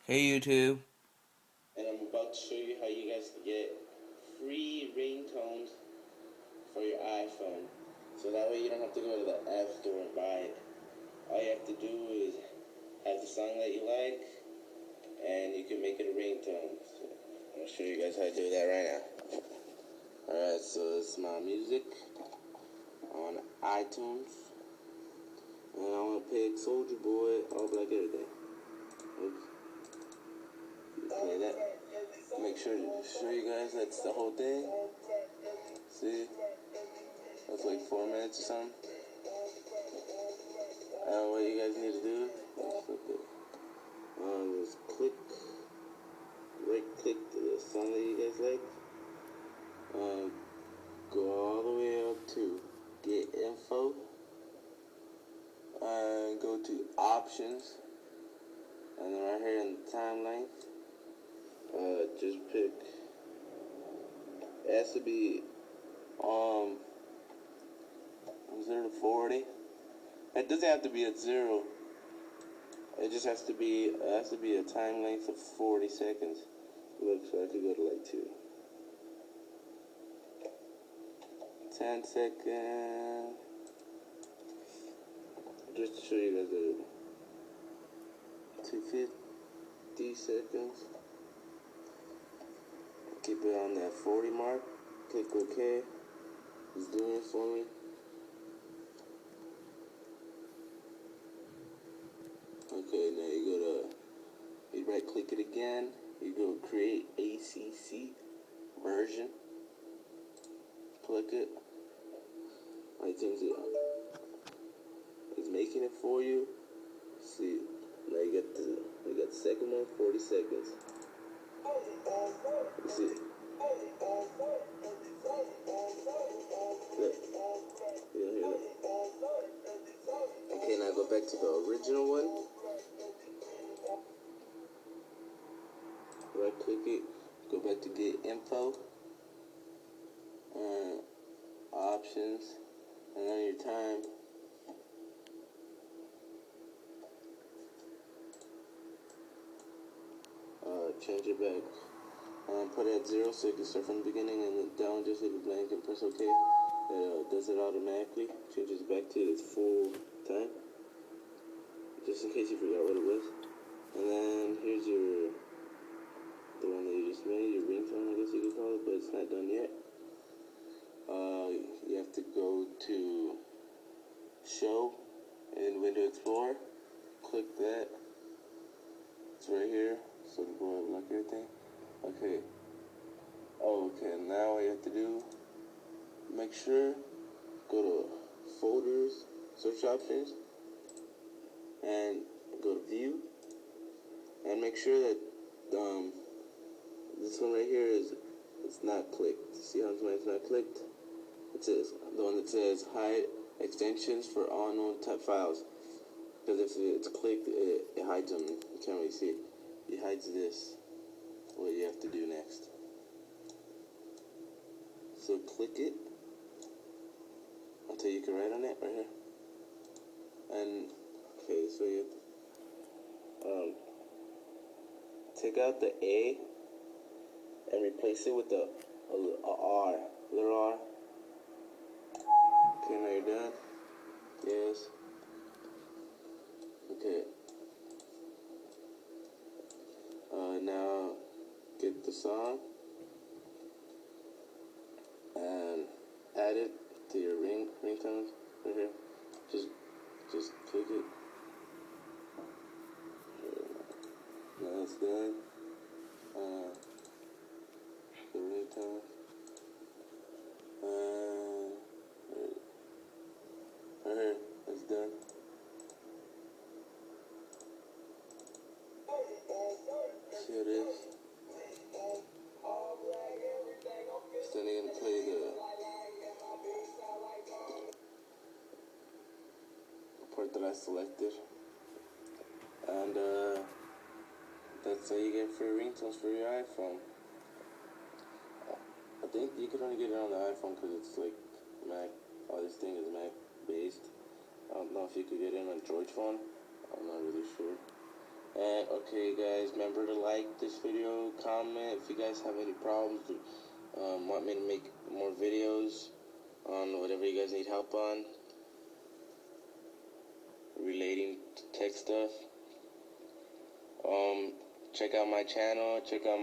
Hey YouTube. And I'm about to show you how you guys can get free ringtones for your iPhone. So that way you don't have to go to the App Store and buy it. All you have to do is have the song that you like, and you can make it a ringtone. So I'm going to show you guys how to do that right now. Alright, so it's my music on iTunes. And I'm going to pick Soldier Boy, All Black Everything. Oops. Play that. Make sure to show you guys that's the whole thing. See? That's like 4 minutes or something. What you guys need to do is click, right click the song that you guys like. Go all the way up to get info. Go to options. And then right here in the timeline, just pick, it has to be 0 to 40. It doesn't have to be at 0. It just has to be a time length of 40 seconds. Look, so I could go to like 10 seconds. Just to show you guys the 250 seconds. Keep it on that 40 mark. Click OK. It's doing it for me. Okay, now you right click it again. You go create ACC version. Click it. iTunes is making it for you. See, now you got the second one, 40 seconds. You see, look, you don't hear that. Okay, now go back to the original one. Right click it, go back to get info, options, and then your time. Change it back. Put it at 0 so you can start from the beginning, and then down just leave it blank and press OK. It does it automatically. Changes it back to its full time, just in case you forgot what it was. And then here's the one that you just made, your ringtone, I guess you could call it, but it's not done yet. You have to go to Show in Window Explorer. Click that. It's right here. So go ahead and lock everything. Okay. Okay, now what you have to do, make sure, go to Folders, Search Options, and go to View. And make sure that this one right here it's not clicked. See how it's not clicked? It says the one that says hide extensions for unknown type files. Because if it's clicked, it hides them. You can't really see it. It hides this. What you have to do next. So click it until you can write on it right here. And okay, so you take out the A and replace it with a R, little R. Okay, now you're done. Yes. Okay. Now get the song and add it to your ringtones right here. Just click it. Now it's done. The ringtone. Right here, it's done. See what it is. So then you're gonna play the part that I selected, and that's how you get free ringtones for your iPhone. I think you could only get it on the iPhone because it's like Mac. All this thing is Mac based. I don't know if you could get it on Android phone. I'm not really sure. And okay, guys, remember to like this video, comment if you guys have any problems, want me to make more videos on whatever you guys need help on relating to tech stuff. Check out my channel, check out my